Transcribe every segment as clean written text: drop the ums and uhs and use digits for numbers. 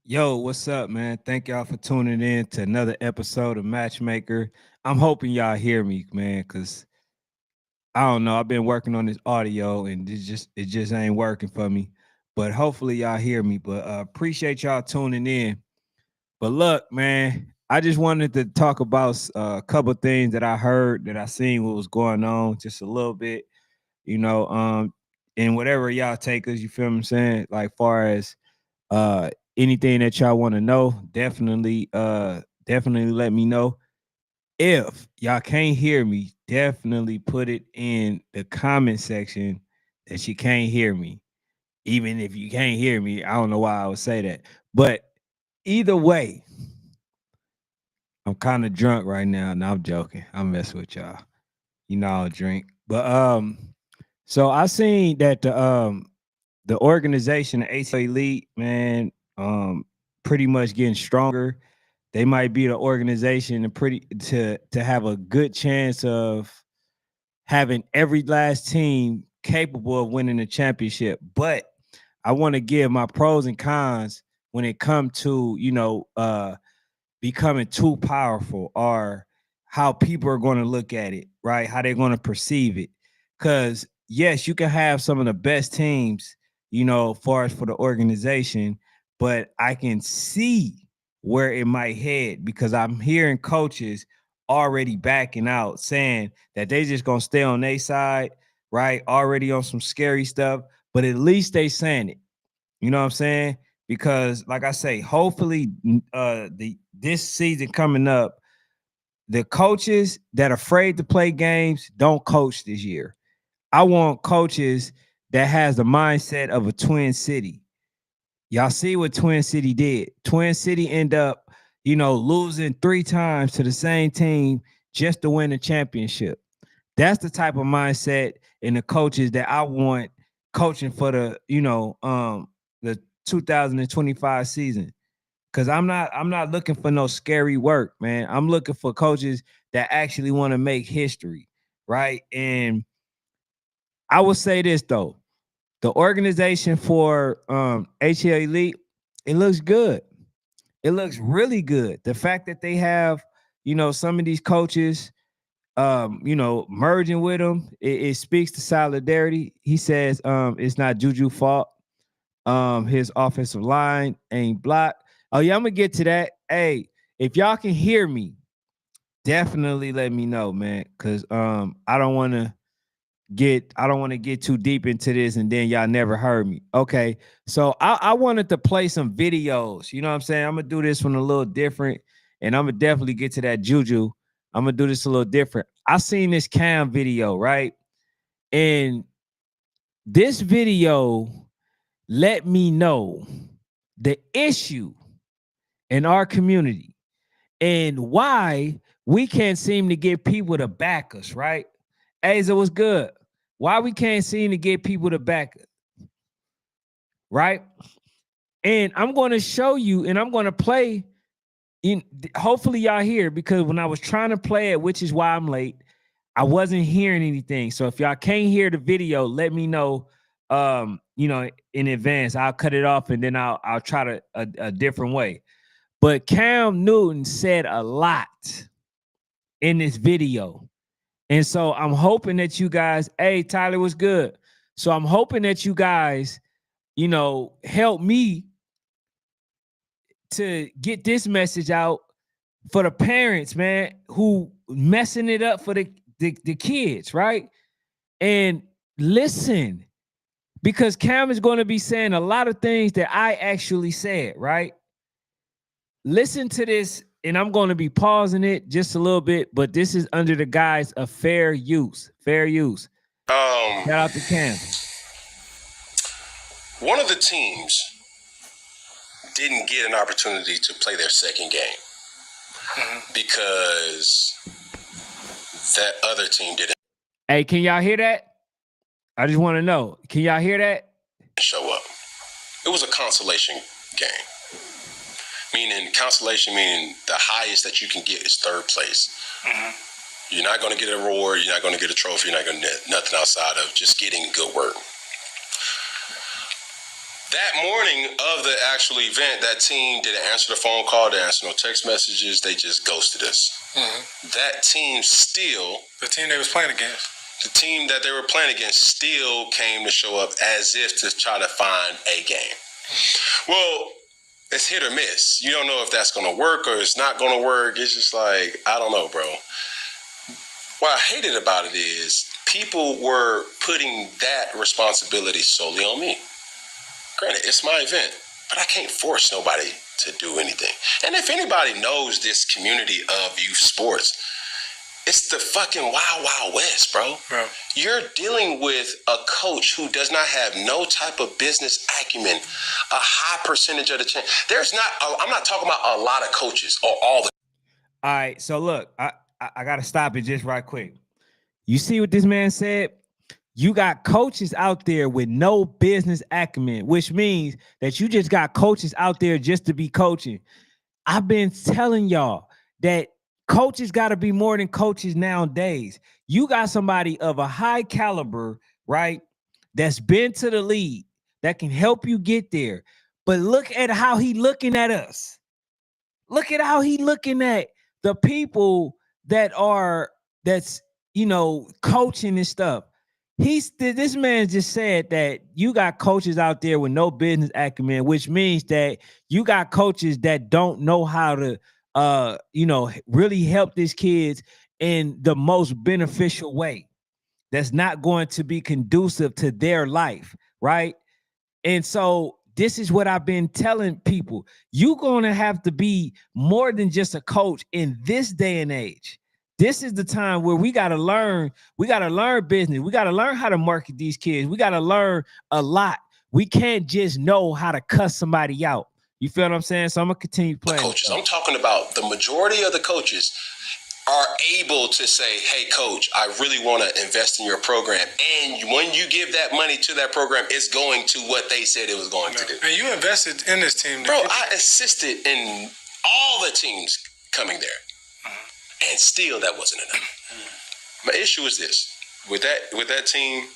Yo, what's up, man? Thank y'all for tuning in to another episode of Matchmaker. I'm hoping y'all hear me, man, because I don't know. I've been working on this audio and it just ain't working for me. But hopefully y'all hear me. But appreciate y'all tuning in. But look, man, I just wanted to talk about a couple things that I heard that I seen what was going on, just a little bit, you know, and whatever y'all take us, you feel what I'm saying? Like far as uh anything that y'all want to know, definitely let me know. If y'all can't hear me, definitely put it in the comment section that you can't hear me. Even if you can't hear me, I don't know why I would say that. But either way, I'm kind of drunk right now. No, I'm joking. I'm messing with y'all. You know I'll drink. But so I seen that the organization, the ATL Elite, man, pretty much getting stronger. They might be the organization to have a good chance of having every last team capable of winning the championship. But I want to give my pros and cons when it comes to becoming too powerful, or how people are going to look at it, right? How they're going to perceive it. Because yes, you can have some of the best teams, far as for the organization, but I can see where it might head because I'm hearing coaches already backing out, saying that they just gonna stay on their side, right? Already on some scary stuff, but at least they saying it. You know what I'm saying? Because like I say, hopefully the this season coming up, the coaches that are afraid to play games don't coach this year. I want coaches that has the mindset of a Twin City. Y'all see what Twin City did. Twin City end up, losing 3 times to the same team just to win the championship. That's the type of mindset and the coaches that I want coaching for the 2025 season. Cause I'm not looking for no scary work, man. I'm looking for coaches that actually want to make history, right? And I will say this though. The organization for ATL Elite, it looks good. It looks really good. The fact that they have, some of these coaches merging with him, it speaks to solidarity. He says it's not JUJU fault. His offensive line ain't blocked. Oh, yeah, I'm gonna get to that. Hey, if y'all can hear me, definitely let me know, man. Cause I don't want to get too deep into this and then y'all never heard me. Okay. So I wanted to play some videos. You know what I'm saying? I'm gonna do this one a little different, and I'm gonna definitely get to that juju. I'm gonna do this a little different. I seen this cam video, right? And this video let me know the issue in our community and why we can't seem to get people to back us, right? Asa was good. Why we can't seem to get people to back us, right? And I'm going to show you, and I'm going to play. Hopefully, y'all hear, because when I was trying to play it, which is why I'm late, I wasn't hearing anything. So if y'all can't hear the video, let me know. In advance, I'll cut it off and then I'll try a different way. But Cam Newton said a lot in this video. And so I'm hoping that you guys, hey, Tyler was good. So I'm hoping that you guys, help me to get this message out for the parents, man, who messing it up for the kids, right? And listen, because Cam is going to be saying a lot of things that I actually said, right? Listen to this, and I'm going to be pausing it just a little bit, but this is under the guise of fair use. Fair use. Shout out to Cam. One of the teams didn't get an opportunity to play their second game because that other team didn't Hey, can y'all hear that? I just want to know. Can y'all hear that? show up. It was a consolation game. Consolation meaning the highest that you can get is third place. You're not going to get a reward. You're not going to get a trophy. You're not going to get nothing outside of just getting good work. That morning of the actual event, that team didn't answer the phone call, they answered no text messages, they just ghosted us. Mm-hmm. That team still... The team they was playing against. The team that they were playing against still came to show up as if to try to find a game. Mm-hmm. Well, it's hit or miss. You don't know if that's going to work or it's not going to work. It's just like, I don't know, bro. What I hated about it is people were putting that responsibility solely on me. Granted, it's my event, but I can't force nobody to do anything. And if anybody knows this community of youth sports, it's the fucking wild, wild west, bro. You're dealing with a coach who does not have no type of business acumen, a high percentage of the chance. I'm not talking about a lot of coaches or all the. All right, so look, I got to stop it just right quick. You see what this man said? You got coaches out there with no business acumen, which means that you just got coaches out there just to be coaching. I've been telling y'all that coaches got to be more than coaches nowadays. You got somebody of a high caliber, right, that's been to the league, that can help you get there. But look at how he looking at us. Look at how he looking at the people that's coaching and stuff. This man just said that you got coaches out there with no business acumen, which means that you got coaches that don't know how to really help these kids in the most beneficial way. That's not going to be conducive to their life, right? And so this is what I've been telling people. You're going to have to be more than just a coach in this day and age. This is the time where we got to learn. We got to learn business. We got to learn how to market these kids. We got to learn a lot. We can't just know how to cuss somebody out. You feel what I'm saying? So I'm going to continue playing. Coaches. I'm talking about the majority of the coaches are able to say, hey, coach, I really want to invest in your program. And when you give that money to that program, it's going to what they said it was going to do. And you invested in this team. Bro, I assisted in all the teams coming there. And still, that wasn't enough. My issue is this: with that team,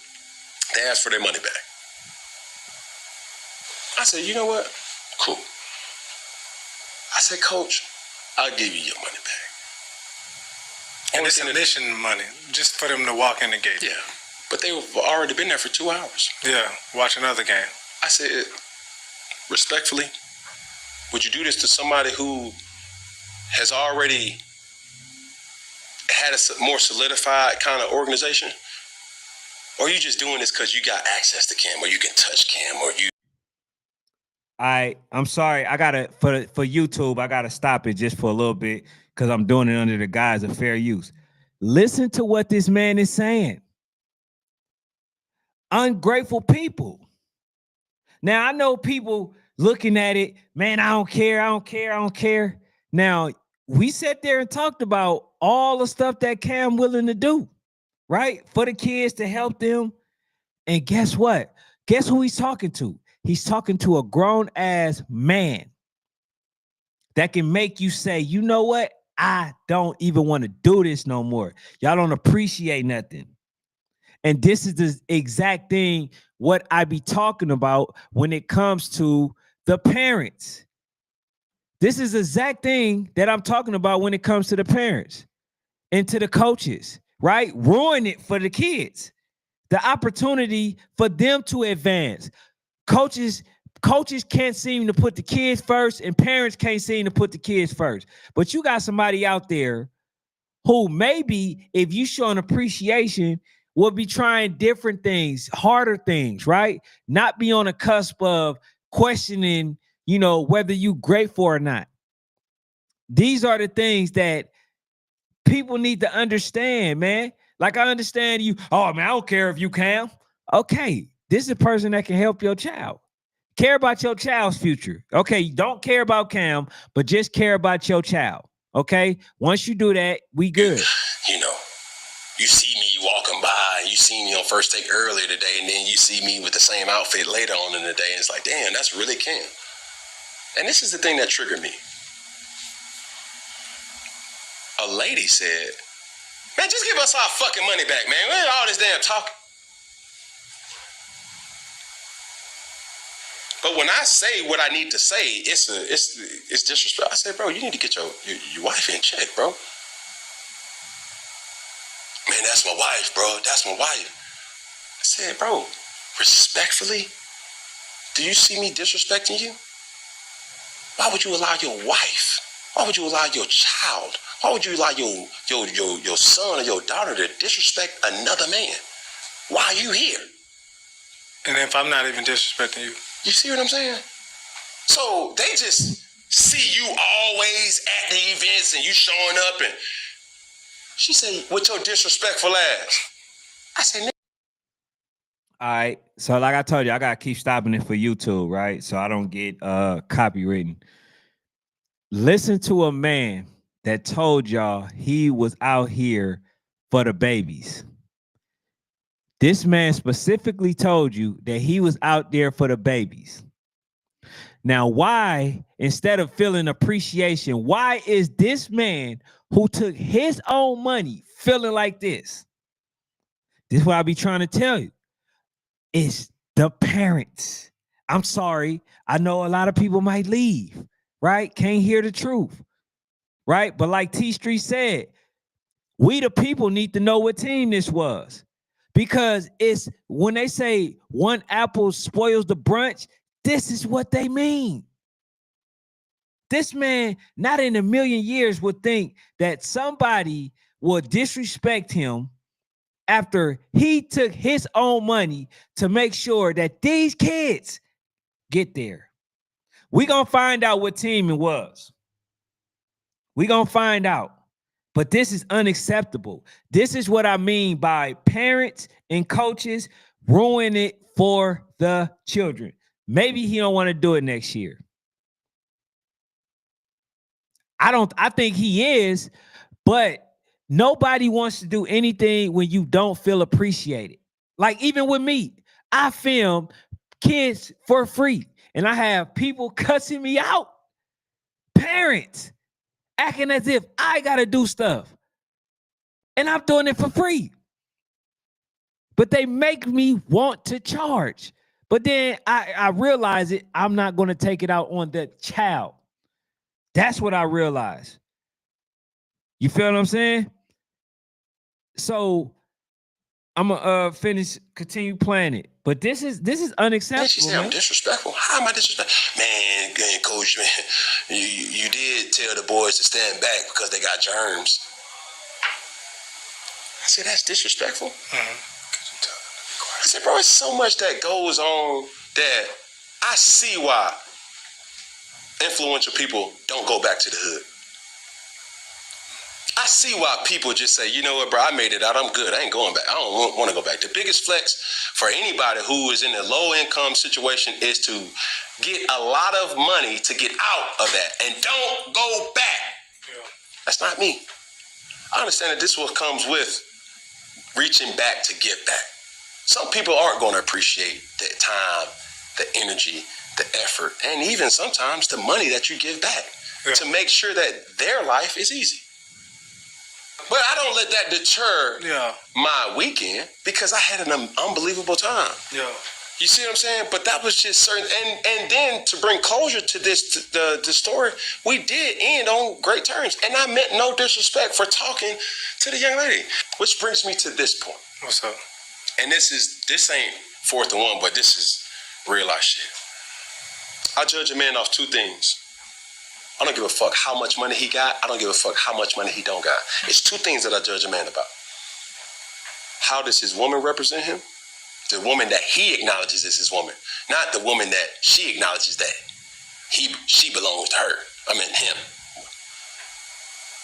they asked for their money back. I said, you know what? Cool. I said, coach, I'll give you your money back. And it's admission money, just for them to walk in the gate. Yeah, but they've already been there for 2 hours. Yeah, watch another game. I said, respectfully, would you do this to somebody who has already had a more solidified kind of organization? Or are you just doing this because you got access to Cam, or you can touch Cam, or you... I'm sorry. I gotta for YouTube, I gotta stop it just for a little bit because I'm doing it under the guise of fair use. Listen to what this man is saying. Ungrateful people. Now I know people looking at it, man, I don't care. Now, we sat there and talked about all the stuff that Cam willing to do, right? For the kids, to help them. And guess what? Guess who he's talking to? He's talking to a grown-ass man that can make you say, you know what? I don't even want to do this no more. Y'all don't appreciate nothing. And this is the exact thing what I be talking about when it comes to the parents. This is the exact thing that I'm talking about when it comes to the parents and to the coaches, right? Ruin it for the kids. The opportunity for them to advance. Coaches can't seem to put the kids first, and parents can't seem to put the kids first. But you got somebody out there who maybe, if you show an appreciation, will be trying different things, harder things, right? Not be on the cusp of questioning, whether you grateful or not. These are the things that people need to understand, man. Like, I understand you. Oh, man, I don't care if you Cam. Okay, this is a person that can help your child. Care about your child's future. Okay, don't care about Cam, but just care about your child. Okay, once you do that, we good. You see me walking by, you see me on First Take earlier today, and then you see me with the same outfit later on in the day, and it's like, damn, that's really Cam. And this is the thing that triggered me. A lady said, man, just give us our fucking money back, man. We ain't all this damn talking. But when I say what I need to say, it's disrespect. I said, bro, you need to get your wife in check, bro. Man, that's my wife, bro. That's my wife. I said, bro, respectfully, do you see me disrespecting you? Why would you allow your wife? Why would you allow your child? Why would you allow your son or your daughter to disrespect another man? Why are you here? And if I'm not even disrespecting you. You see what I'm saying? So they just see you always at the events and you showing up, and she said, with your disrespectful ass. I said, all right. So like I told you, I gotta keep stopping it for YouTube, right? So I don't get copywritten. Listen to a man that told y'all he was out here for the babies. This man specifically told you that he was out there for the babies. Now, why, instead of feeling appreciation, why is this man who took his own money feeling like this? This is what I be trying to tell you. It's the parents. I'm sorry. I know a lot of people might leave, right? Can't hear the truth, right? But like T Street said, we the people need to know what team this was. Because it's when they say one apple spoils the brunch, this is what they mean. This man, not in a million years, would think that somebody would disrespect him after he took his own money to make sure that these kids get there. We're going to find out what team it was. We're going to find out. But this is unacceptable. This is what I mean by parents and coaches ruin it for the children. Maybe he don't want to do it next year. I think he is, but nobody wants to do anything when you don't feel appreciated. Like even with me, I film kids for free and I have people cussing me out. Parents acting as if I got to do stuff. And I'm doing it for free. But they make me want to charge. But then I realize it. I'm not going to take it out on the child. That's what I realized. You feel what I'm saying? So I'm gonna continue playing it. But this is unacceptable. she said, I'm disrespectful. How am I disrespectful? Man, coach, man, you did tell the boys to stand back because they got germs. I said, that's disrespectful. I said, bro, it's so much that goes on that I see why influential people don't go back to the hood. I see why people just say, you know what, bro, I made it out. I'm good. I ain't going back. I don't want to go back. The biggest flex for anybody who is in a low income situation is to get a lot of money to get out of that and don't go back. Yeah. That's not me. I understand that this is what comes with reaching back to give back. Some people aren't going to appreciate the time, the energy, the effort, and even sometimes the money that you give back to make sure that their life is easy. But I don't let that deter my weekend because I had an unbelievable time. Yeah. You see what I'm saying? But that was just certain. And then to bring closure to this, the story, we did end on great terms. And I meant no disrespect for talking to the young lady. Which brings me to this point. What's up? And this ain't fourth and one, but this is real life shit. I judge a man off two things. I don't give a fuck how much money he got. I don't give a fuck how much money he don't got. It's two things that I judge a man about. How does his woman represent him? The woman that he acknowledges as his woman, not the woman that she acknowledges that she belongs to her. I mean him.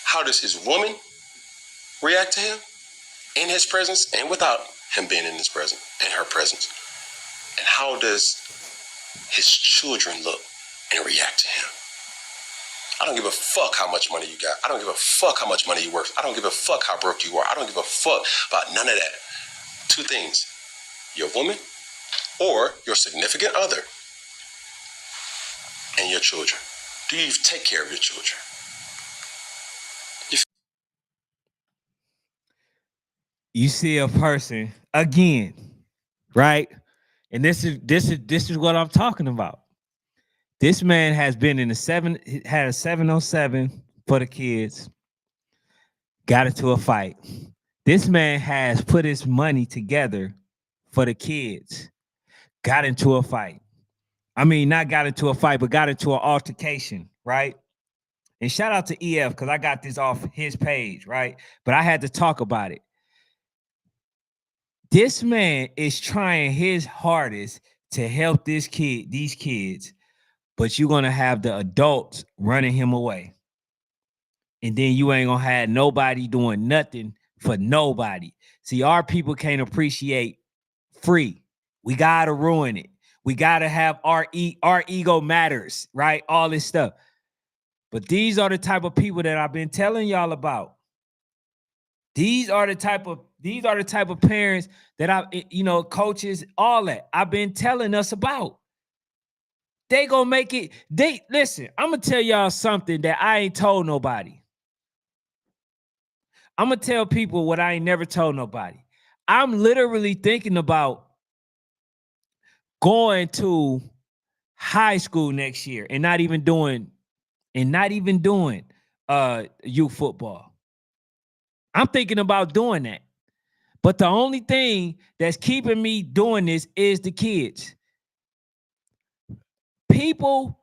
How does his woman react to him in his presence and without him being in his presence, in her presence? And how does his children look and react to him? I don't give a fuck how much money you got. I don't give a fuck how much money you're worth. I don't give a fuck how broke you are. I don't give a fuck about none of that. Two things. Your woman or your significant other and your children. Do you take care of your children? You see a person again, right? And this is what I'm talking about. This man has been in had a 707 for the kids, got into a fight. This man has put his money together for the kids, got into a fight. I mean, not got into a fight, but got into an altercation, right? And shout out to EF because I got this off his page, right? But I had to talk about it. This man is trying his hardest to help these kids, but you're gonna have the adults running him away. And then you ain't gonna have nobody doing nothing for nobody. See, our people can't appreciate free. We gotta ruin it. We gotta have our ego matters, right? All this stuff. But these are the type of people that I've been telling y'all about. These are the type of parents that coaches, all that I've been telling us about. They gonna make it. Listen, I'm gonna tell y'all something that I ain't told nobody. I'm gonna tell people what I ain't never told nobody. I'm literally thinking about going to high school next year and not even doing youth football. I'm thinking about doing that. But the only thing that's keeping me doing this is the kids. People,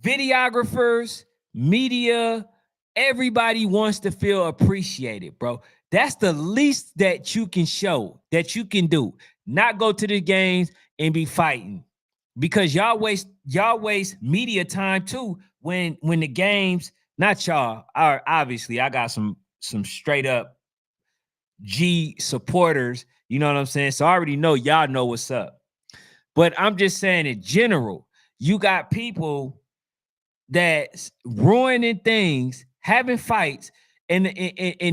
videographers, media, everybody wants to feel appreciated, bro. That's the least that you can show, that you can do. Not go to the games and be fighting. Because y'all waste media time too when the games, not y'all, obviously I got some straight up G supporters, you know what I'm saying? So I already know y'all know what's up. But I'm just saying in general, you got people that's ruining things, having fights, and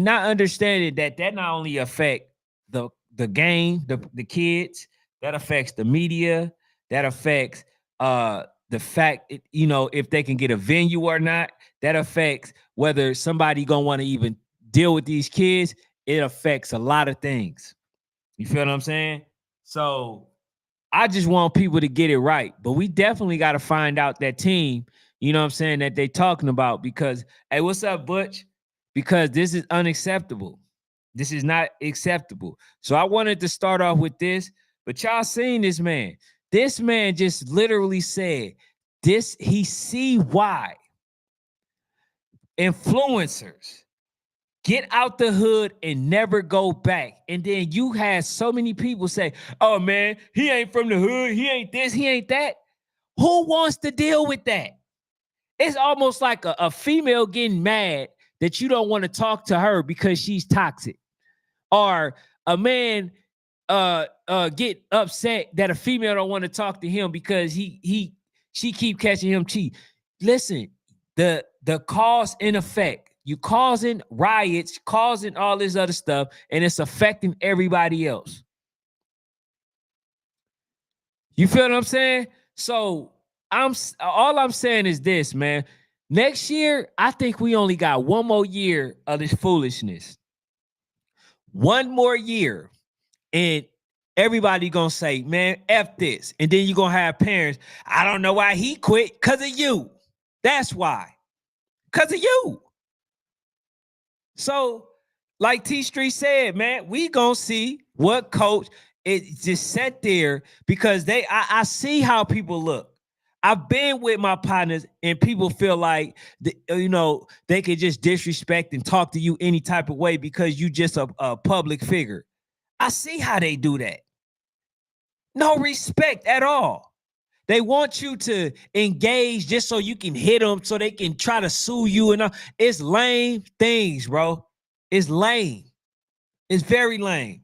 not understanding that not only affect the game, the kids, that affects the media, that affects the fact, if they can get a venue or not, that affects whether somebody gonna want to even deal with these kids. It affects a lot of things. You feel what I'm saying? So I just want people to get it right. But we definitely got to find out that team, you know what I'm saying, that they talking about. Because, hey, what's up, Butch? Because this is unacceptable. This is not acceptable. So I wanted to start off with this, but y'all seen this man. This man just literally said this, he see why influencers get out the hood and never go back. And then you had so many people say, oh man, he ain't from the hood. He ain't this, he ain't that. Who wants to deal with that? It's almost like a female getting mad that you don't want to talk to her because she's toxic. Or a man get upset that a female don't want to talk to him because she keep catching him cheat. Listen, the cause and effect. You causing riots, causing all this other stuff, and it's affecting everybody else. You feel what I'm saying? So all I'm saying is this, man. Next year, I think we only got one more year of this foolishness. One more year, and everybody gonna say, man, F this. And then you're gonna have parents, I don't know why he quit, because of you. That's why. Because of you. So, like T Street said, man, we gonna see what coach it just sat there because I see how people look. I've been with my partners and people feel like they could just disrespect and talk to you any type of way because you just a public figure. I see how they do that. No respect at all. They want you to engage just so you can hit them so they can try to sue you and all. It's lame things, bro. It's lame. It's very lame.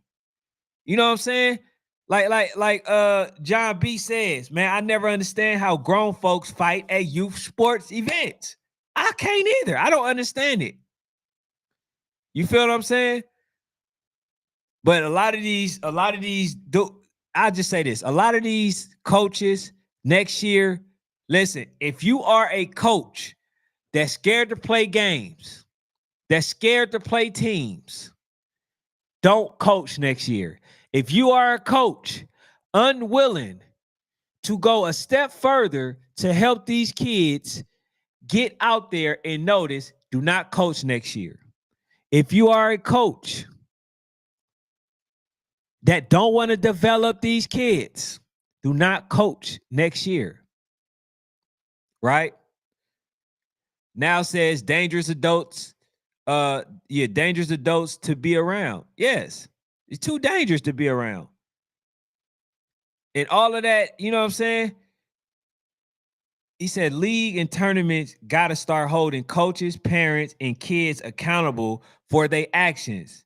You know what I'm saying? Like John B says, man, I never understand how grown folks fight at youth sports events. I can't either. I don't understand it. You feel what I'm saying? But a lot of these I'll just say this. A lot of these coaches next year, listen, if you are a coach that's scared to play games, that's scared to play teams, don't coach next year. If you are a coach unwilling to go a step further to help these kids get out there and notice, do not coach next year. If you are a coach that don't want to develop these kids, do not coach next year. Right? Now says dangerous adults, dangerous adults to be around. Yes, it's too dangerous to be around. And all of that, you know what I'm saying? He said league and tournaments got to start holding coaches, parents, and kids accountable for their actions.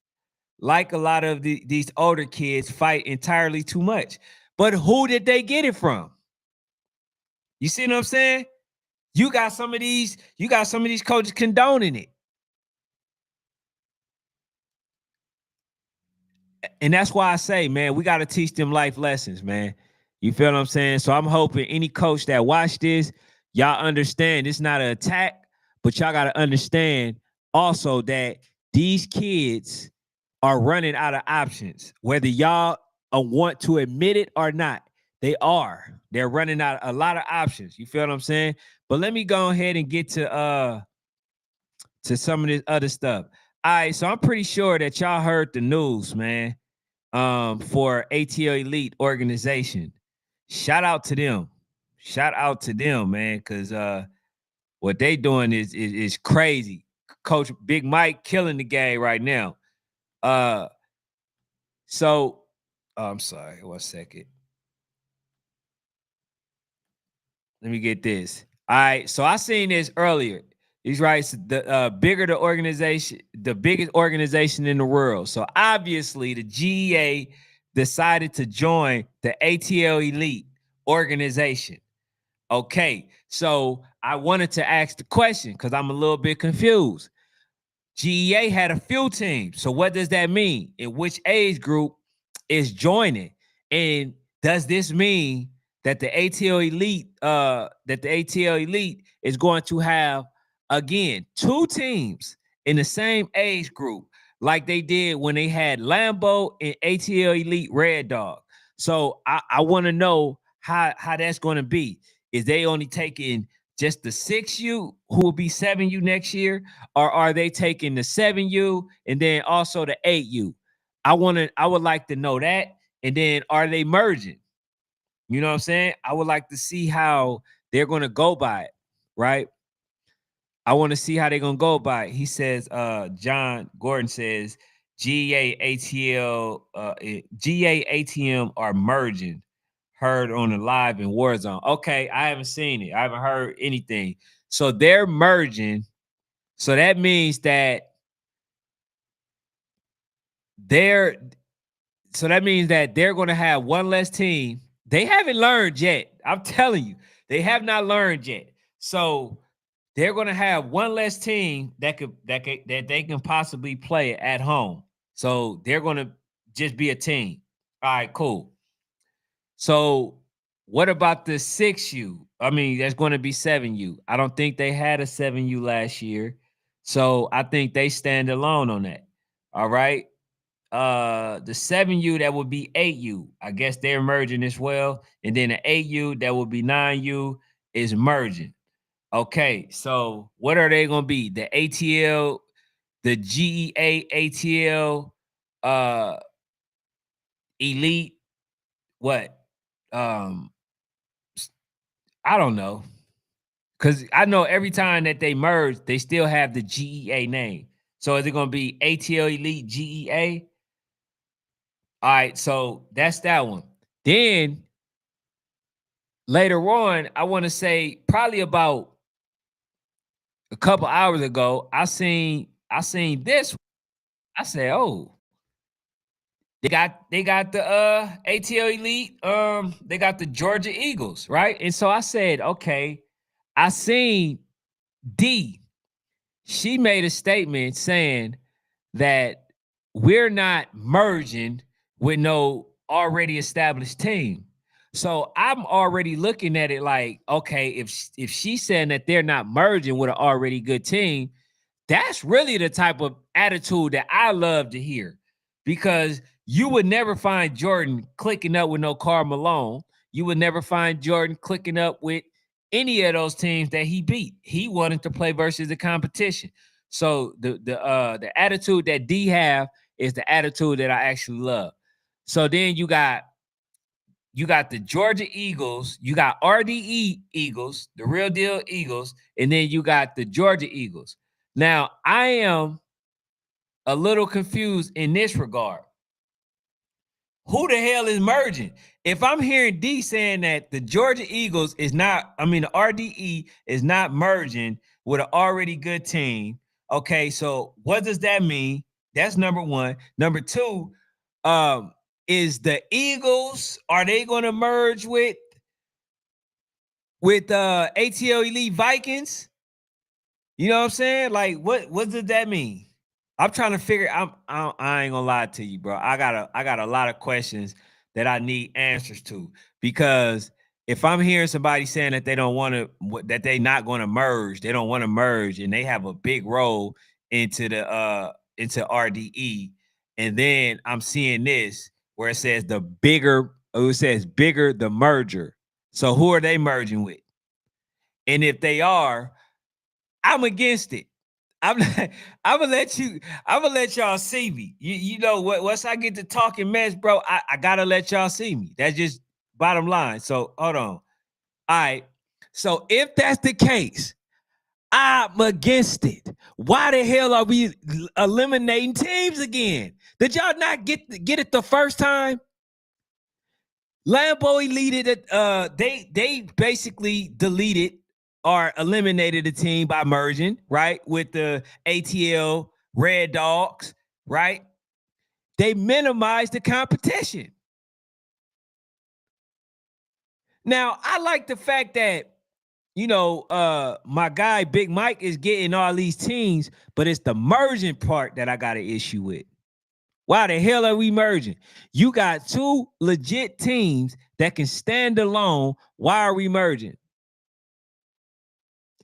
Like a lot of these older kids fight entirely too much. But who did they get it from? You see what I'm saying? You got some of these coaches condoning it. And that's why I say, man, we got to teach them life lessons, man. You feel what I'm saying? So I'm hoping any coach that watch this, y'all understand it's not an attack, but y'all got to understand also that these kids are running out of options. Whether y'all want to admit it or not, they are. They're running out a lot of options. You feel what I'm saying? But let me go ahead and get to some of this other stuff. All right, so I'm pretty sure that y'all heard the news, man. For ATL Elite organization. Shout out to them. Shout out to them, man, because what they doing is crazy. Coach Big Mike killing the game right now. So I'm sorry, 1 second. Let me get this. All right, so I seen this earlier. He's right. The bigger the organization, the biggest organization in the world. So obviously, the GEA decided to join the ATL Elite organization. Okay, so I wanted to ask the question because I'm a little bit confused. GEA had a few teams. So what does that mean? In which age group is joining? And does this mean that the ATL Elite is going to have again 2 teams in the same age group like they did when they had Lambo and ATL Elite Red Dog? So I want to know how that's going to be. Is they only taking just the 6U who will be 7U next year, or are they taking the 7U and then also the 8U? I would like to know that. And then are they merging? You know what I'm saying? I would like to see how they're going to go by it, right? I want to see how they're going to go by it. He says, John Gordon says, GA, ATL, GA, ATM are merging. Heard on the live in Warzone. Okay, I haven't seen it. I haven't heard anything. So they're merging. So that means that they're going to have one less team. They haven't learned yet. I'm telling you, they have not learned yet. So they're going to have one less team that they can possibly play at home. So they're going to just be a team. All right, cool. So what about the 6U? I mean, that's going to be 7U. I don't think they had a 7U last year. So I think they stand alone on that. All right. The 7U, that would be 8U. I guess they're merging as well. And then the 8U, that would be 9U, is merging. Okay, so what are they going to be? The ATL, the GEA ATL Elite, what? I don't know. Because I know every time that they merge, they still have the GEA name. So is it going to be ATL Elite GEA? All right, so that's that one. Then later on, I want to say probably about a couple hours ago, I seen this. I said, "Oh, they got the ATL Elite. They got the Georgia Eagles, right?" And so I said, "Okay." I seen D. She made a statement saying that we're not merging with no already established team. So I'm already looking at it like, okay, if she's saying that they're not merging with an already good team, that's really the type of attitude that I love to hear, because you would never find Jordan clicking up with no Karl Malone. you would never find Jordan clicking up with any of those teams that he beat. He wanted to play versus the competition. So the attitude that D have is the attitude that I actually love. So then you got the Georgia Eagles, you got RDE Eagles, the real deal Eagles, and then you got the Georgia Eagles. Now, I am a little confused in this regard. Who the hell is merging? If I'm hearing D saying that the Georgia Eagles is not, the RDE is not merging with an already good team. Okay, so what does that mean? That's number one. Number two, is the Eagles, are they going to merge with ATL Elite Vikings? You know what I'm saying? Like, what does that mean? I'm trying to figure. I ain't gonna lie to you, bro. I got a lot of questions that I need answers to, because if I'm hearing somebody saying that they don't want to, that they not going to merge, they don't want to merge, and they have a big role into RDE, and then I'm seeing this where it says bigger the merger. So who are they merging with? And if they are, I'm against it. I'm gonna let y'all see me. You know what? Once I get to talking mess, bro, I gotta let y'all see me. That's just bottom line. So hold on. All right. So if that's the case, I'm against it. Why the hell are we eliminating teams again? Did y'all not get it the first time? Lambeau deleted it. They basically deleted or eliminated the team by merging, right, with the ATL Red Dogs, right? They minimized the competition. Now, I like the fact that, my guy Big Mike is getting all these teams, but it's the merging part that I got an issue with. Why the hell are we merging? You got two legit teams that can stand alone. Why are we merging?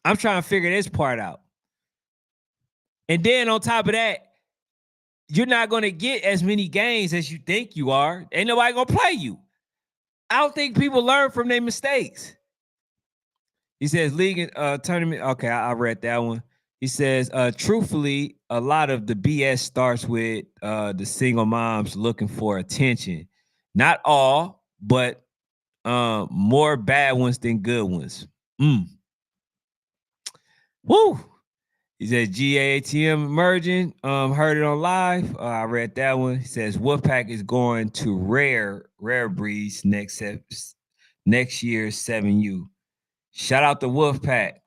I'm trying to figure this part out. And then on top of that, you're not going to get as many games as you think you are. Ain't nobody going to play you. I don't think people learn from their mistakes. He says league tournament. Okay, I read that one. He says, truthfully, a lot of the BS starts with the single moms looking for attention. Not all, but more bad ones than good ones. Woo! He says GAATM emerging. Heard it on live. I read that one. He says Wolfpack is going to rare breeds next year's 7U. Shout out to Wolfpack.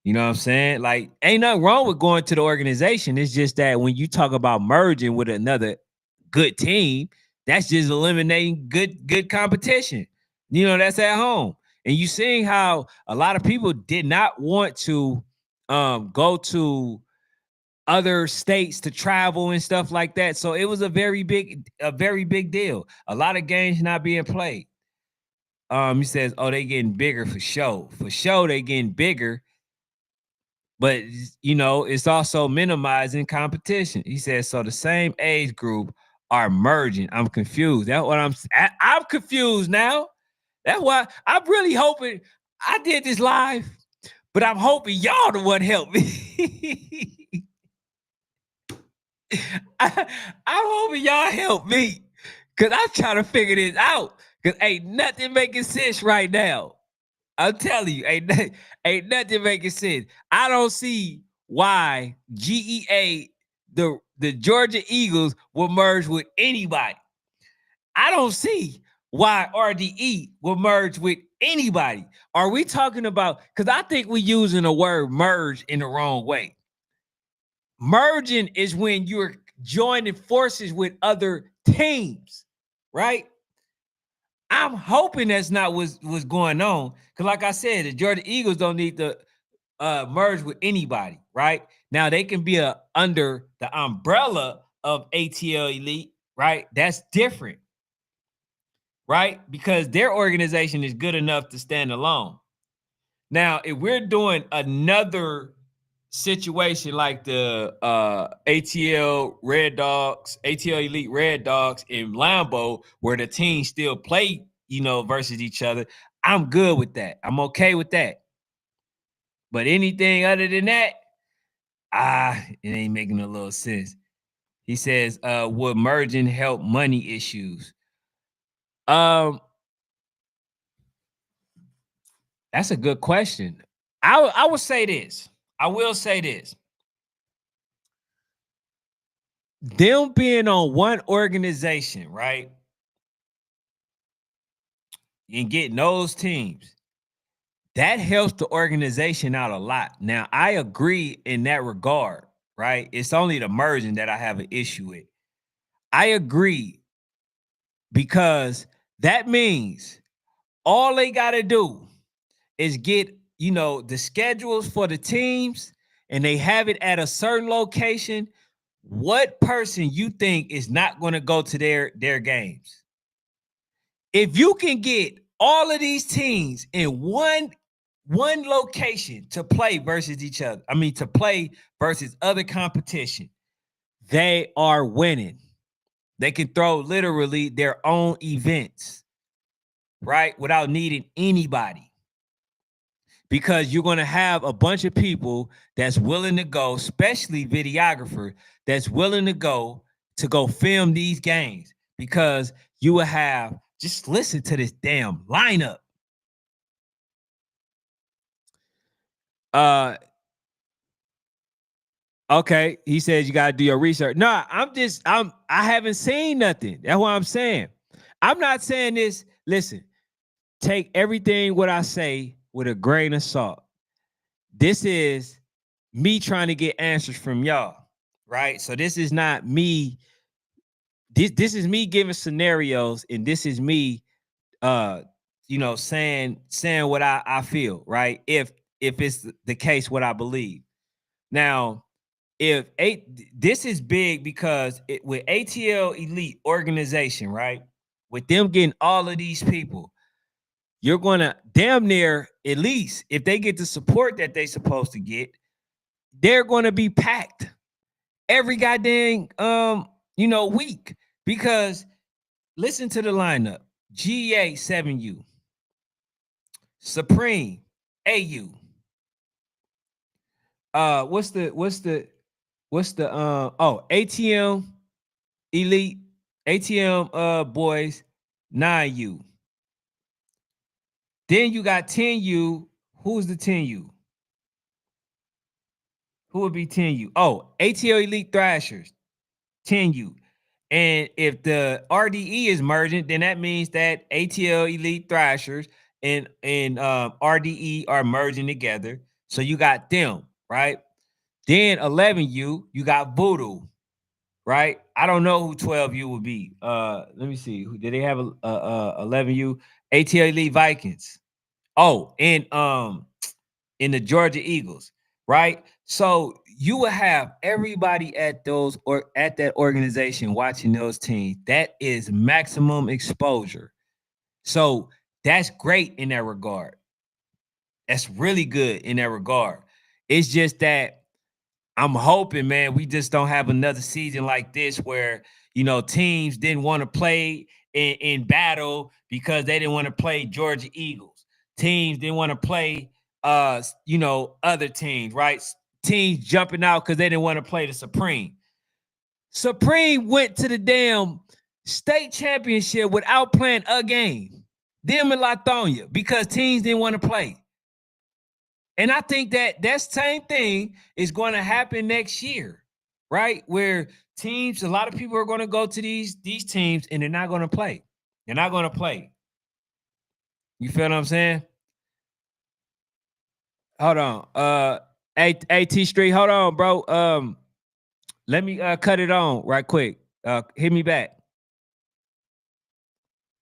You know what I'm saying? Like, ain't nothing wrong with going to the organization. It's just that when you talk about merging with another good team, that's just eliminating good competition. That's at home. And you seeing how a lot of people did not want to go to other states to travel and stuff like that. So it was a very big deal. A lot of games not being played. He says, oh, they getting bigger for sure. For sure, they getting bigger. But, it's also minimizing competition. He says, so the same age group are merging. I'm confused. That's what I'm confused now. That's why I'm really hoping I did this live, but I'm hoping y'all the one help me. I'm hoping y'all help me, because I'm trying to figure this out, because ain't nothing making sense right now. I'm telling you, ain't nothing making sense. I don't see why GEA, the Georgia Eagles, will merge with anybody. I don't see why RDE will merge with anybody. Are we talking about, because I think we're using the word merge in the wrong way. Merging is when you're joining forces with other teams, right? I'm hoping that's not what's going on. Because like I said, the Georgia Eagles don't need to merge with anybody, right? Now they can be under the umbrella of ATL Elite, right? That's different, right? Because their organization is good enough to stand alone. Now, if we're doing another situation like the ATL Elite Red Dogs in Lambeau, where the team still play versus each other. I'm good with that. I'm okay with that. But anything other than that, it ain't making a little sense. He says, would merging help money issues? Um, that's a good question. I will say this. I will say this. Them being on one organization, right? And getting those teams, that helps the organization out a lot. Now, I agree in that regard, right? It's only the merging that I have an issue with. I agree because that means all they got to do is get, the schedules for the teams and they have it at a certain location. What person you think is not going to go to their games? If you can get all of these teams in one location to play versus each other, to play versus other competition, they are winning. They can throw literally their own events, right? Without needing anybody. Because you're going to have a bunch of people that's willing to go, especially videographer, that's willing to go film these games. Because you will have, just listen to this damn lineup. Okay, he says you gotta do your research. No, I haven't seen nothing. That's what I'm saying. I'm not saying this. Listen, take everything what I say with a grain of salt. This is me trying to get answers from y'all, right? So this is not me. This is me giving scenarios, and this is me saying what I feel, right? If it's the case, what I believe. Now, this is big because with ATL Elite organization, right? With them getting all of these people, you're gonna damn near, at least if they get the support that they supposed to get, they're gonna be packed every goddamn week. Because listen to the lineup: GA 7U, Supreme AU. ATM Elite, ATM boys 9U. Then you got 10U. Who's the 10U? Who would be 10U? Oh, ATL Elite Thrashers, 10U. And if the RDE is merging, then that means that ATL Elite Thrashers and RDE are merging together. So you got them, right? Then 11U, you got Voodoo, right? I don't know who 12U would be. Let me see. Did they have a 11U? ATL Elite Vikings. Oh, and in the Georgia Eagles, right? So you will have everybody at those or at that organization watching those teams. That is maximum exposure. So that's great in that regard. That's really good in that regard. It's just that I'm hoping, man, we just don't have another season like this where, teams didn't want to play in battle because they didn't want to play Georgia Eagles. Teams didn't want to play, other teams, right? Teams jumping out because they didn't want to play the Supreme. Supreme went to the damn state championship without playing a game. Them and Latonia because teams didn't want to play. And I think that same thing is going to happen next year, right? Where teams, a lot of people are going to go to these teams and they're not going to play. They're not going to play. You feel what I'm saying? Hold on. AT Street, hold on, bro. Let me cut it on right quick. Hit me back.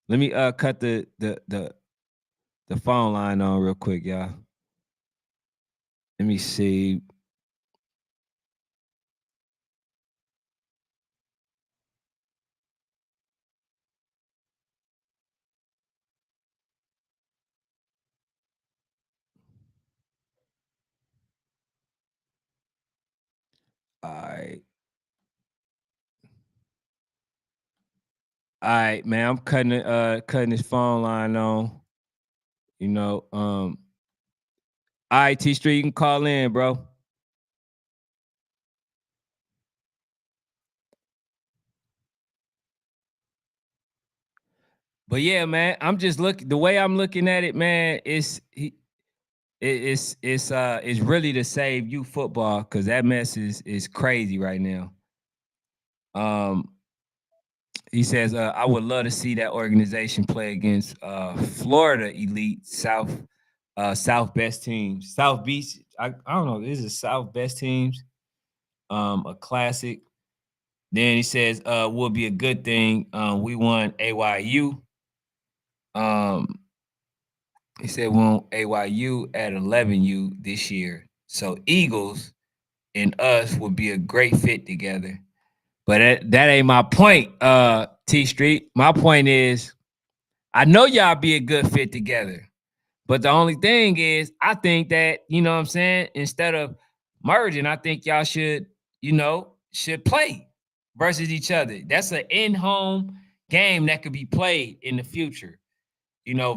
Let me cut the phone line on real quick, y'all. Let me see. All right. All right, man. I'm cutting this phone line on. You know, all right, T Street, you can call in, bro. But yeah, man, I'm just looking the way I'm looking at it, man. It's really to save you football because that mess is crazy right now. Um, he says, I would love to see that organization play against Florida Elite South Best teams. South Beach, I don't know, this is South Best teams. A classic. Then he says, will be a good thing. We won AYU. Um, he said we won AYU at 11U this year. So Eagles and us would be a great fit together. But that ain't my point, T Street. My point is I know y'all be a good fit together. But the only thing is, I think that, you know what I'm saying, instead of merging, I think y'all should play versus each other. That's an in-home game that could be played in the future,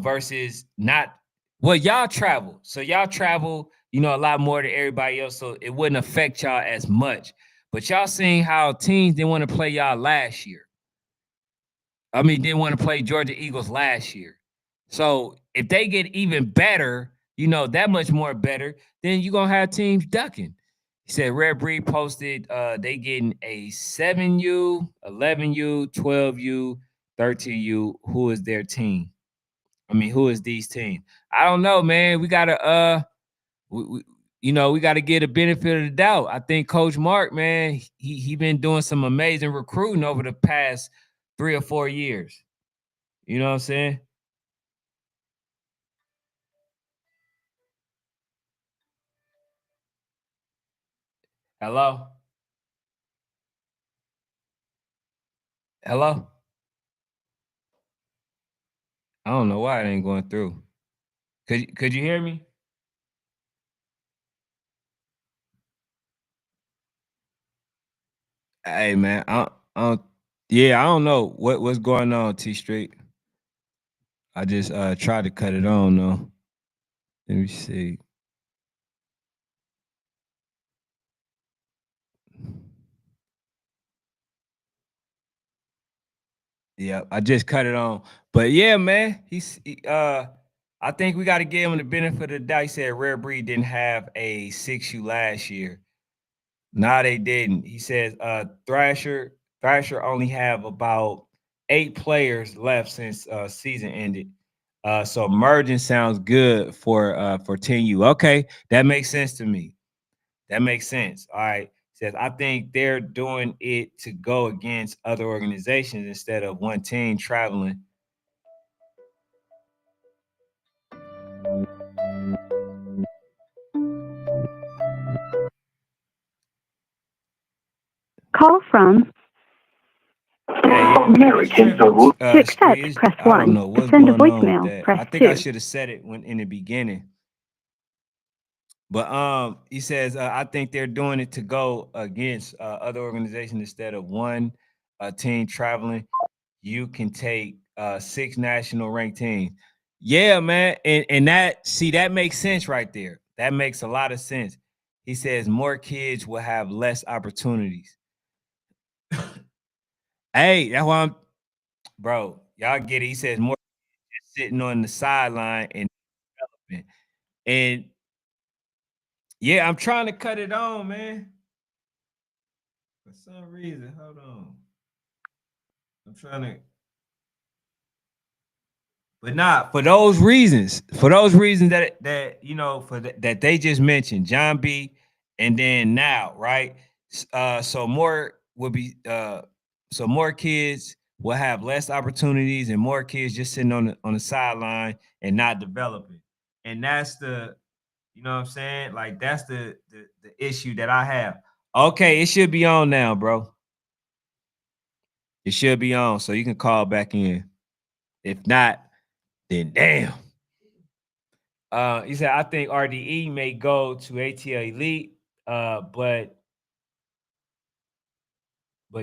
versus not well, y'all travel. So y'all travel, a lot more than everybody else. So it wouldn't affect y'all as much. But y'all seen how teams didn't want to play y'all last year. I mean, didn't want to play Georgia Eagles last year. So if they get even better, that much more better, then you're gonna have teams ducking. He said Red Breed posted they getting a 7U, 11U, 12U, 13U. Who is their team? I mean, who is these teams? I don't know, man. We gotta we got to get a benefit of the doubt. I think Coach Mark, man, he been doing some amazing recruiting over the past 3 or 4 years. You know what I'm saying? Hello? Hello? I don't know why it ain't going through. Could you hear me? Hey man, yeah, I don't know what's going on, T Street. I just tried to cut it on though. Let me see. Yeah, I just cut it on. But yeah, man, I think we got to give him the benefit of the doubt. He said Rare Breed didn't have a 6U last year. No, they didn't. He says Thrasher only have about 8 players left since season ended. So merging sounds good for 10U. Okay, that makes sense to me. That makes sense. All right. Says I think they're doing it to go against other organizations instead of one team traveling. Call from Hey, American to accept, press I don't 1. know To what's send a going on with voicemail, that. press I think I 2. should have said it when in the beginning. But he says I think they're doing it to go against other organizations instead of one team traveling. You can take 6 national ranked teams. Yeah, man, and that makes sense right there. That makes a lot of sense. He says more kids will have less opportunities. Hey, that's why I'm, bro. Y'all get it. He says more sitting on the sideline and developing. And yeah, I'm trying to cut it on, man. For some reason, hold on. I'm trying to, but not for those reasons. For those reasons that they just mentioned, John B. And then now, right? So more will be so more kids will have less opportunities and more kids just sitting on the sideline and not developing. And that's the, you know what I'm saying? Like that's the issue that I have. Okay, it should be on now, bro. It should be on, so you can call back in. If not, then damn. He said, I think RDE may go to ATL Elite, but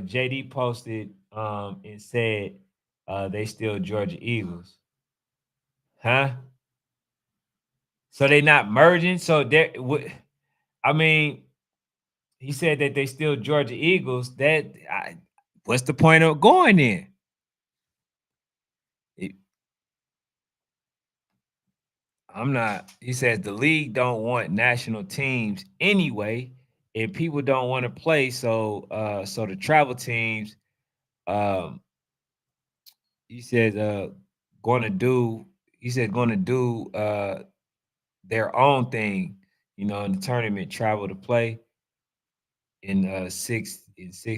JD posted and said They still Georgia Eagles. Huh? So they not merging. So there, I mean, he said that they still Georgia Eagles. What's the point of going in? I'm not. He says the league don't want national teams anyway, and people don't want to play. So the travel teams, um, he said, going to do. He said going to do their own thing, in the tournament, travel to play in six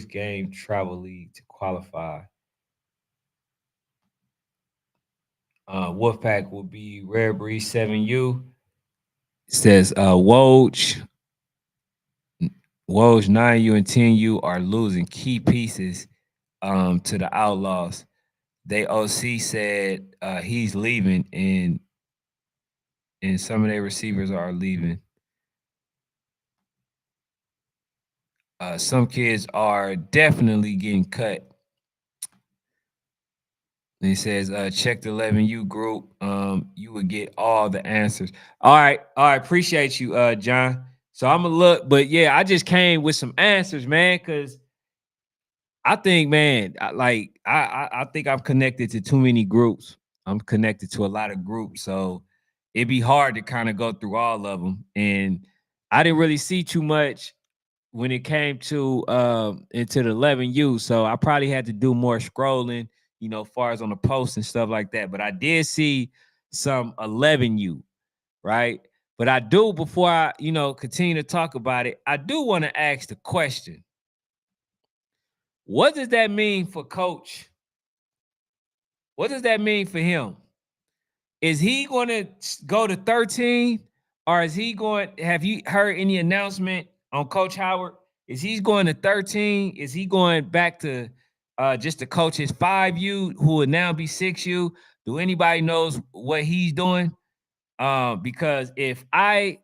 game travel league to qualify. Wolfpack will be Rare Breed 7U. Says Woj 9U and 10U are losing key pieces to the Outlaws. They OC said he's leaving and some of their receivers are leaving. Some kids are definitely getting cut. And he says, check the 11U group. You would get all the answers. All right. Appreciate you, John. So I'm gonna look, but yeah, I just came with some answers, man, because I think, man, I think I'm connected to too many groups. I'm connected to a lot of groups, so it'd be hard to kind of go through all of them. And I didn't really see too much when it came to into the 11U, so I probably had to do more scrolling, as far as on the posts and stuff like that. But I did see some 11U, right? But I do, before I continue to talk about it, I do want to ask the question: what does that mean for Coach? What does that mean for him? Is he going to go to 13, or is he going? Have you heard any announcement on Coach Howard? Is he going to 13? Is he going back to just to coach his 5U, who would now be 6U? Do anybody knows what he's doing? Because if I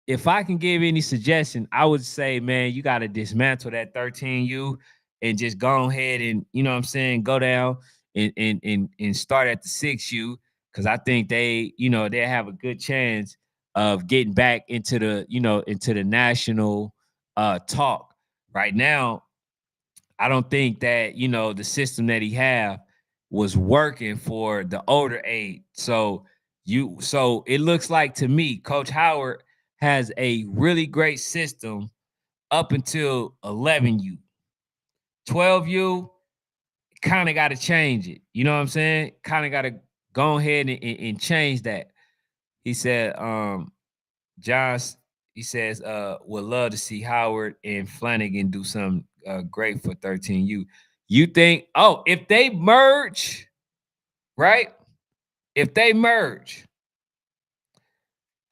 can give any suggestion, I would say, man, you got to dismantle that 13U and just go ahead and, what I'm saying, go down and start at the 6U, because I think they have a good chance of getting back into the national talk. Right now, I don't think that, the system that he have was working for the older age. So it looks like to me, Coach Howard has a really great system up until 11U. 12U, kind of got to change it. You know what I'm saying? Kind of got to go ahead and change that. He said, Josh, he says, would love to see Howard and Flanagan do something great for 13U. You think, if they merge, right? If they merge,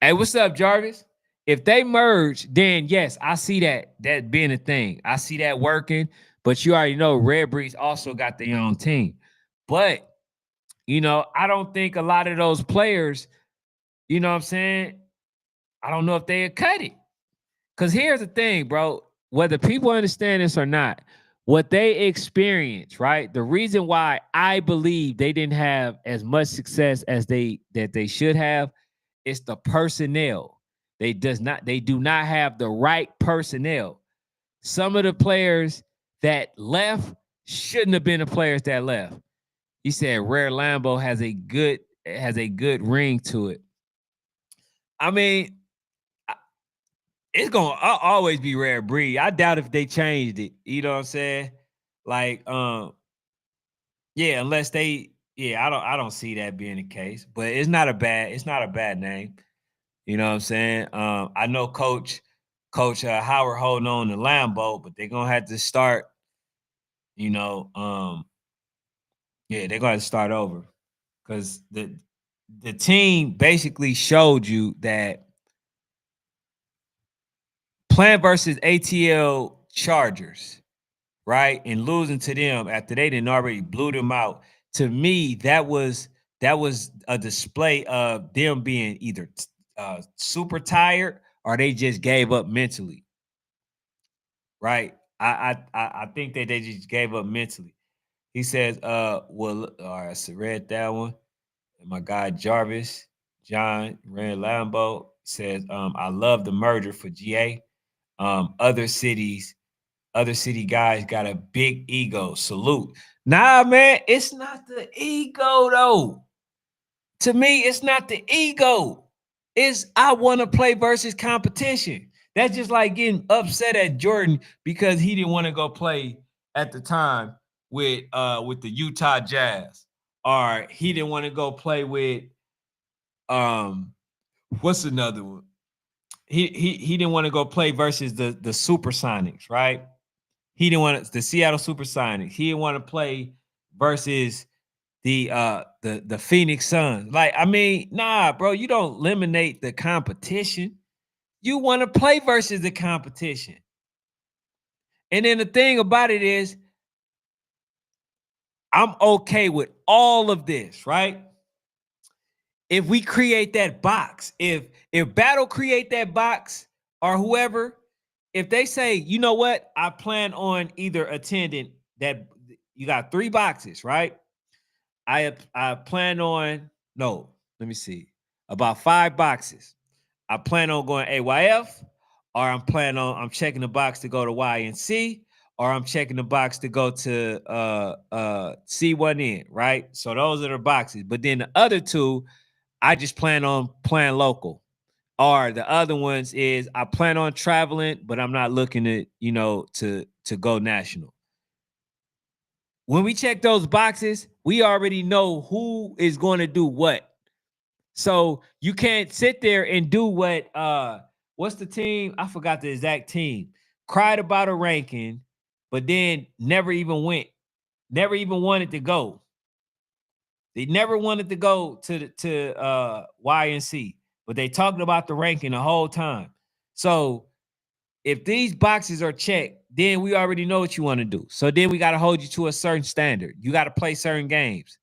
hey, what's up, Jarvis? If they merge, then yes, I see that being a thing. I see that working. But you already know Red Breeds also got their own team. But I don't think a lot of those players, you know what I'm saying? I don't know if they cut it. Because here's the thing, bro. Whether people understand this or not, what they experience, right? The reason why I believe they didn't have as much success as they should have is the personnel. They do not have the right personnel. Some of the players that left shouldn't have been the players that left. He said Rare Lambo has a good ring to it. I mean, it's gonna always be Rare Breed. I doubt if they changed it. You know what I'm saying? Like, yeah, unless I don't see that being the case. But it's not a bad name. You know what I'm saying? I know Coach Howard holding on to Lambo, but they're gonna have to start. Yeah, they're gonna have to start over, because the team basically showed you that playing versus ATL Chargers, right, and losing to them after they didn't already blew them out. To me, that was a display of them being either super tired or they just gave up mentally, right? I think that they just gave up mentally. He says, well, all right, so read that one. And my guy Jarvis, John Ran Lambo says, I love the merger for GA. Other city guys got a big ego. Salute. Nah, man, it's not the ego, though. To me, it's not the ego. It's I want to play versus competition. That's just like getting upset at Jordan because he didn't want to go play at the time with the Utah Jazz. Or he didn't want to go play with what's another one? He didn't want to go play versus the Supersonics, right? He didn't want the Seattle Supersonics. He didn't want to play versus the Phoenix Suns. Like, I mean, nah, bro, you don't eliminate the competition. You want to play versus the competition. And then the thing about it is, I'm okay with all of this, right? If we create that box, if Battle create that box or whoever, if they say, you know what, I plan on either attending that, you got 3 boxes, right? I plan on, no, let me see, about 5 boxes. I plan on going AYF, or I'm checking the box to go to YNC, or I'm checking the box to go to C1N, right? So those are the boxes. But then the other 2, I just plan on playing local. Or the other ones is I plan on traveling, but I'm not looking at, to go national. When we check those boxes, we already know who is going to do what. So you can't sit there and do what's the team? I forgot the exact team. Cried about a ranking, but then never even went, never even wanted to go. They never wanted to go to YNC, but they talked about the ranking the whole time. So if these boxes are checked, then we already know what you want to do. So then we got to hold you to a certain standard. You got to play certain games,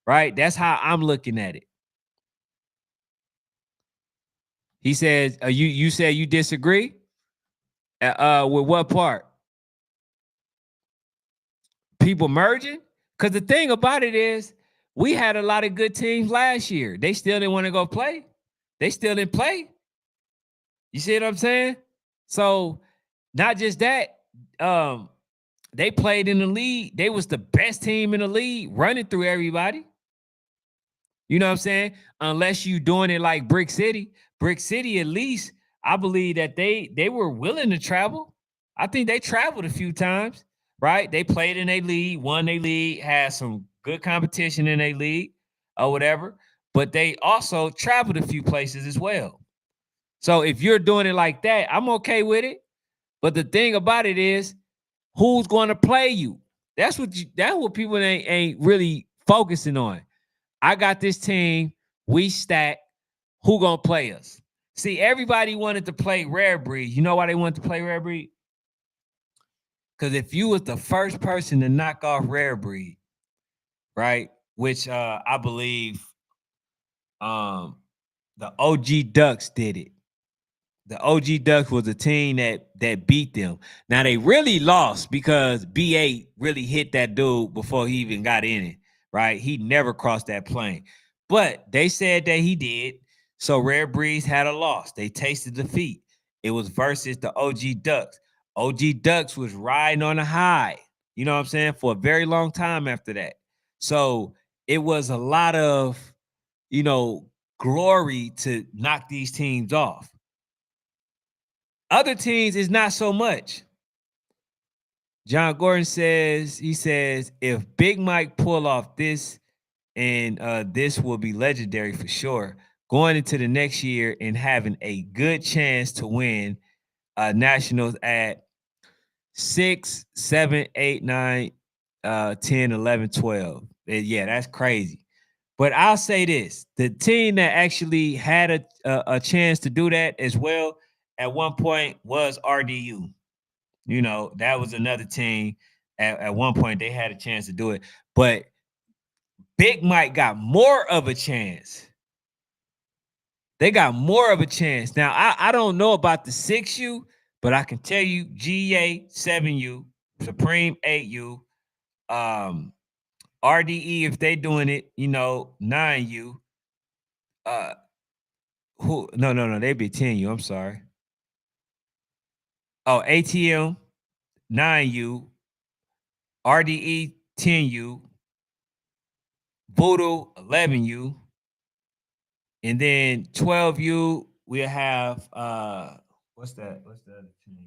right? That's how I'm looking at it. He says, you said you disagree? With what part? People merging? Because the thing about it is, we had a lot of good teams last year. They still didn't want to go play. They still didn't play. You see what I'm saying? So not just that, they played in the league. They was the best team in the league, running through everybody. You know what I'm saying? Unless you doing it like Brick City. Brick City, at least, I believe that they were willing to travel. I think they traveled a few times, right? They played in a league, won a league, had some good competition in a league or whatever. But they also traveled a few places as well. So if you're doing it like that, I'm okay with it. But the thing about it is, who's going to play you? That's what people ain't really focusing on. I got this team. We stack. Who gonna play us? See, everybody wanted to play Rare Breed. You know why they wanted to play Rare Breed? Because if you was the first person to knock off Rare Breed, right? Which I believe the OG Ducks did it. The OG Ducks was a team that beat them. Now they really lost because BA really hit that dude before he even got in it, right? He never crossed that plane. But they said that he did. So Rare Breeze had a loss. They tasted defeat. It was versus the OG Ducks. OG Ducks was riding on a high, you know what I'm saying, for a very long time after that. So it was a lot of, glory to knock these teams off. Other teams is not so much. John Gordon says, if Big Mike pull off this, and this will be legendary for sure, going into the next year and having a good chance to win nationals at 6, 7, 8, 9, 10, 11, 12. Yeah, that's crazy. But I'll say this, the team that actually had a chance to do that as well at one point was RDU. That was another team at one point they had a chance to do it. But Big Mike got more of a chance. They got more of a chance. Now, I don't know about the 6U, but I can tell you GA 7U, Supreme 8U, RDE, if they doing it, 9U. Who? No, they be 10U. I'm sorry. Oh, ATM 9U, RDE 10U, Voodoo 11U, and then 12U we'll have what's that? What's the other team?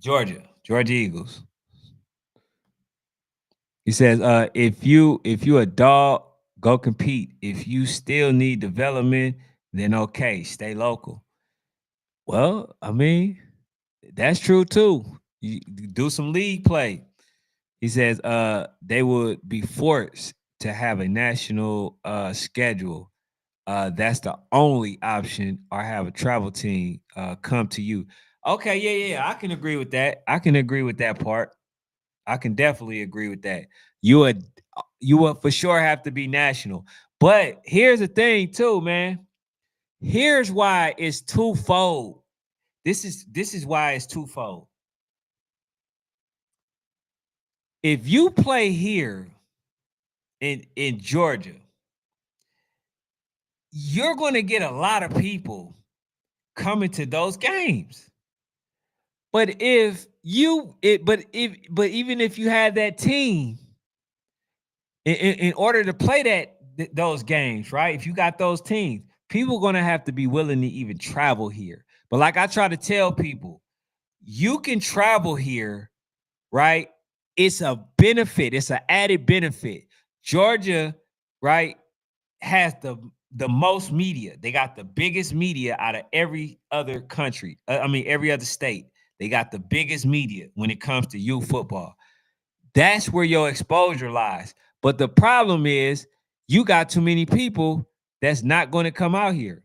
Georgia Eagles. He says, if you a dog, go compete. If you still need development, then okay, stay local. Well, I mean, that's true too. You do some league play. He says, they would be forced to have a national schedule. That's the only option, or have a travel team come to you. Okay, yeah, I can agree with that. I can agree with that part. I can definitely agree with that. You would for sure have to be national. But here's the thing, too, man. Here's why it's twofold. This is why it's twofold. If you play here in Georgia, you're going to get a lot of people coming to those games. But even if you had that team, in order to play those games, right? If you got those teams, people are gonna have to be willing to even travel here. But like I try to tell people, you can travel here, right? It's a benefit. It's an added benefit. Georgia, right, has the most media. They got the biggest media out of every other country. Every other state. They got the biggest media when it comes to youth football. That's where your exposure lies. But the problem is you got too many people that's not going to come out here.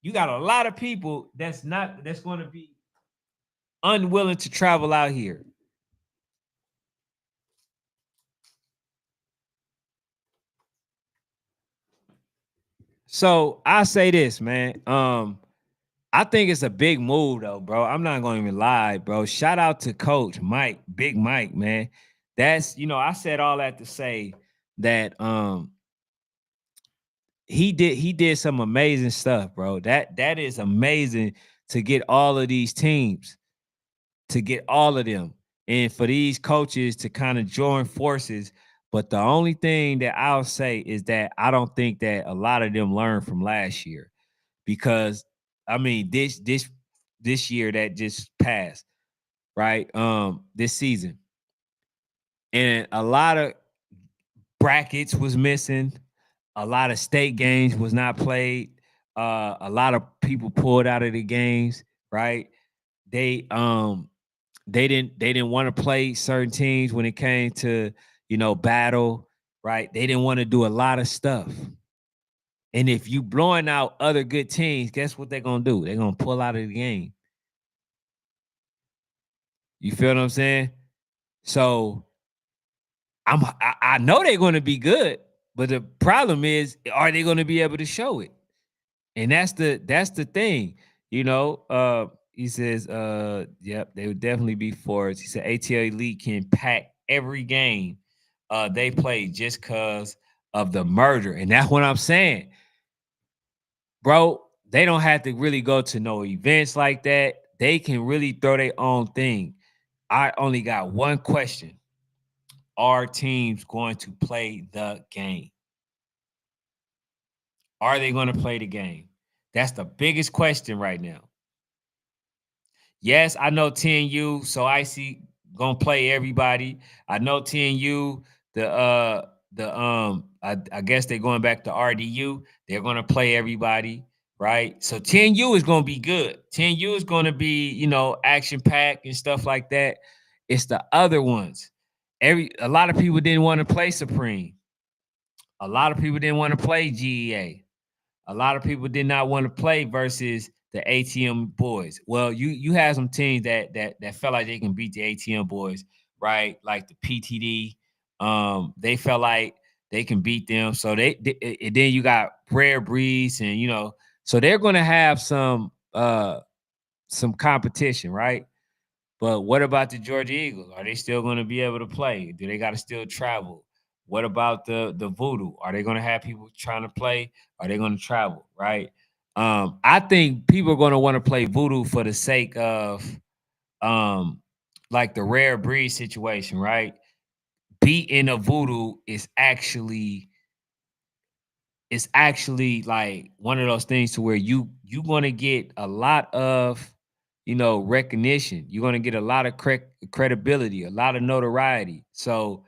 You got a lot of people that's going to be unwilling to travel out here. So I say this, man. I think it's a big move though, bro. I'm not going to even lie, bro. Shout out to Coach Mike, Big Mike, man. That's, I said all that to say that he did some amazing stuff, bro. That is amazing to get all of these teams, to get all of them, and for these coaches to kind of join forces. But the only thing that I'll say is that I don't think that a lot of them learned from last year, because this year that just passed, right? This season, and a lot of brackets was missing. A lot of state games was not played. A lot of people pulled out of the games, right? They they didn't want to play certain teams when it came to battle, right? They didn't want to do a lot of stuff. And if you blowing out other good teams, guess what they're gonna do? They're gonna pull out of the game. You feel what I'm saying? So I know they're gonna be good, but the problem is, are they gonna be able to show it? And that's the thing, he says, yep, they would definitely be forwards. He said ATL Elite can pack every game they play just because of the murder. And that's what I'm saying. Bro, they don't have to really go to no events like that. They can really throw their own thing. I only got one question. Are teams going to play the game? Are they going to play the game? That's the biggest question right now. Yes, I know 10U, so I see gonna play everybody. I know 10U, I guess they're going back to RDU. They're gonna play everybody, right? So 10U is gonna be good. 10U is gonna be, action packed and stuff like that. It's the other ones. A lot of people didn't want to play Supreme. A lot of people didn't want to play GEA. A lot of people did not want to play versus the ATM boys. Well, you have some teams that felt like they can beat the ATM boys, right? Like the PTD. They felt like they can beat them. So and then you got Rare Breeze, and so they're gonna have some competition, right? But what about the Georgia Eagles? Are they still going to be able to play? Do they got to still travel? What about the Voodoo? Are they going to have people trying to play? Are they going to travel? Right. I think people are going to want to play Voodoo for the sake of um like the rare breed situation, right? Beating a Voodoo is actually like one of those things to where you're going to get a lot of recognition. You're going to get a lot of credibility, a lot of notoriety. So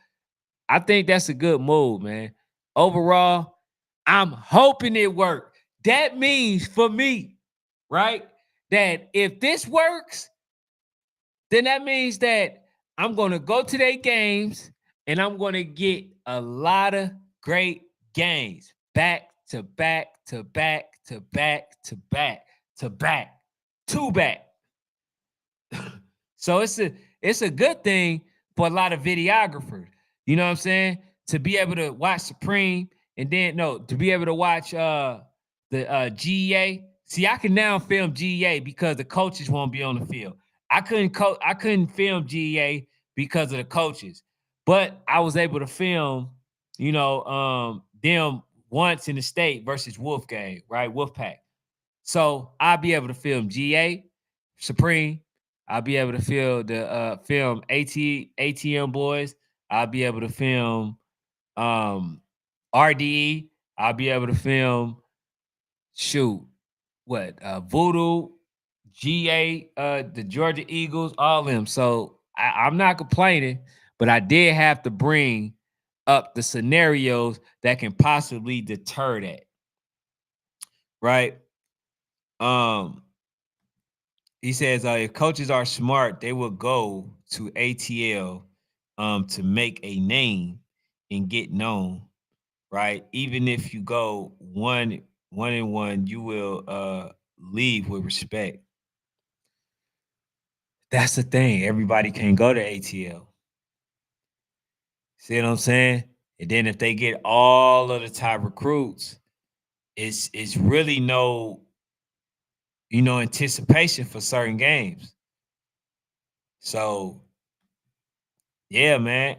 I think that's a good move, man. Overall, I'm hoping it worked. That means for me, right, that if this works, then that means that I'm going to go to their games and I'm going to get a lot of great games back to back to back to back to back to back to back. So it's a good thing for a lot of videographers. You know what I'm saying? To be able to watch Supreme and then no, to be able to watch the GEA. See, I can now film GEA because the coaches won't be on the field. I couldn't film GEA because of the coaches, but I was able to film, them once in the state versus Wolfgang, right? Wolfpack. So I'll be able to film GA, Supreme. I'll be able to film ATM boys. I'll be able to film um RDE. I'll be able to film shoot Voodoo, GA, the Georgia Eagles, all them. So I'm not complaining, but I did have to bring up the scenarios that can possibly deter that. Right. Um, He says, if coaches are smart, they will go to ATL to make a name and get known, right? Even if you go one and one, you will leave with respect. That's the thing. Everybody can go to ATL. See what I'm saying? And then if they get all of the top recruits, it's really no, anticipation for certain games. So yeah, man.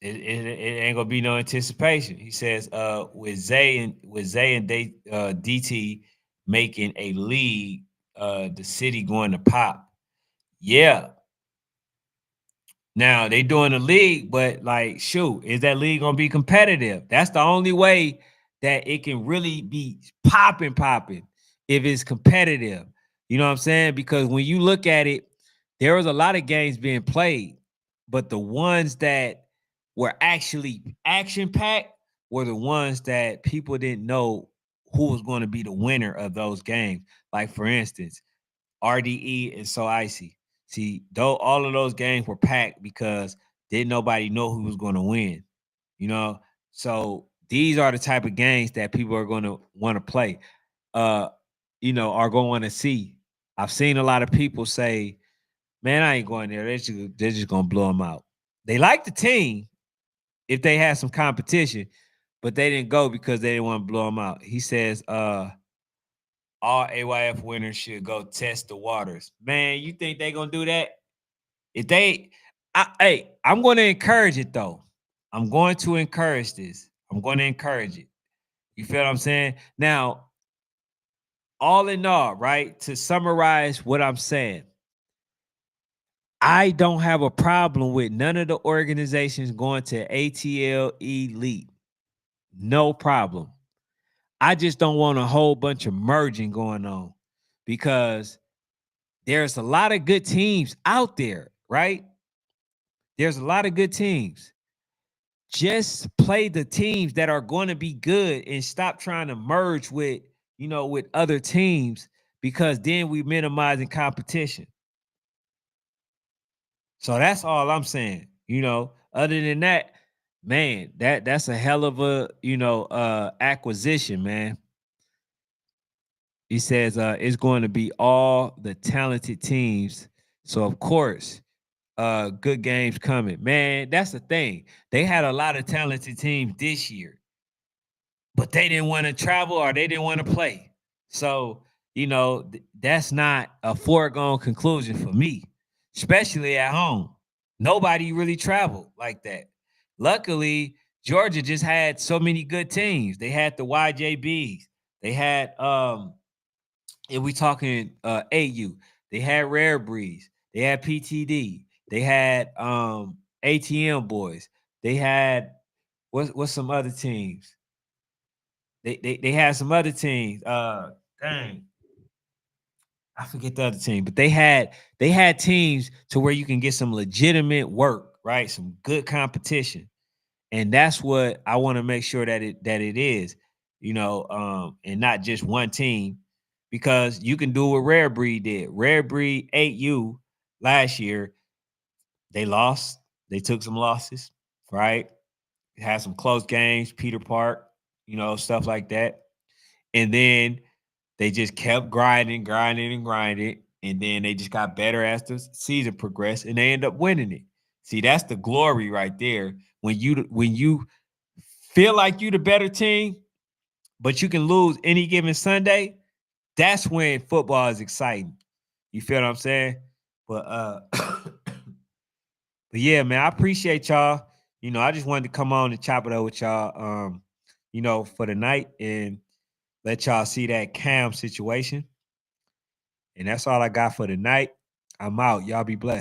It ain't gonna be no anticipation. He says, with Zay and DT making a league, the city going to pop. Yeah. Now they doing a league, but like, shoot, is that league gonna be competitive? That's the only way that it can really be popping if it's competitive. You know what I'm saying? Because when you look at it, there was a lot of games being played, but the ones that were actually action packed were the ones that people didn't know who was going to be the winner of those games. Like for instance, RDE and So Icy. See, though all of those games were packed because didn't nobody know who was going to win. You know, so these are the type of games that people are going to want to play. Uh, are going to want to see. I've seen a lot of people say, "Man, I ain't going there. They're just going to blow them out." They like the team if they had some competition, but they didn't go because they didn't want to blow them out. He says, all AYF winners should go test the waters. Man, you think they gonna do that? If they, I'm going to encourage it though. I'm going to encourage this. I'm going to encourage it. You feel what I'm saying? Now, all in all, right? To summarize what I'm saying, I don't have a problem with none of the organizations going to ATL Elite. No problem. I just don't want a whole bunch of merging going on because there's a lot of good teams out there, right? There's a lot of good teams. Just play the teams that are going to be good and stop trying to merge with other teams because then we minimizing competition. So that's all I'm saying. Other than that, man, that's a hell of a, acquisition, man. He says it's going to be all the talented teams. So of course, good games coming. Man, that's the thing. They had a lot of talented teams this year, but they didn't want to travel or they didn't want to play. So, that's not a foregone conclusion for me. especially at home. Nobody really traveled like that. Luckily, Georgia just had so many good teams. They had the YJBs. They had if we talking AU, they had Rare Breeze, they had PTD, they had ATM boys, they had what's some other teams? They had some other teams. Dang, I forget the other team, but they had teams to where you can get some legitimate work, right? Some good competition. And that's what I want to make sure that it is, and not just one team, because you can do what Rare Breed did. Rare Breed 8U last year, they lost. They took some losses, right? Had some close games, Peter Park, stuff like that. And then they just kept grinding, grinding, and grinding. And then they just got better as the season progressed, and they end up winning it. See, that's the glory right there. When you feel like you the better team, but you can lose any given Sunday, that's when football is exciting. You feel what I'm saying? But but yeah, man, I appreciate y'all. I just wanted to come on and chop it up with y'all, for the night and let y'all see that Cam situation. And that's all I got for the night. I'm out. Y'all be blessed.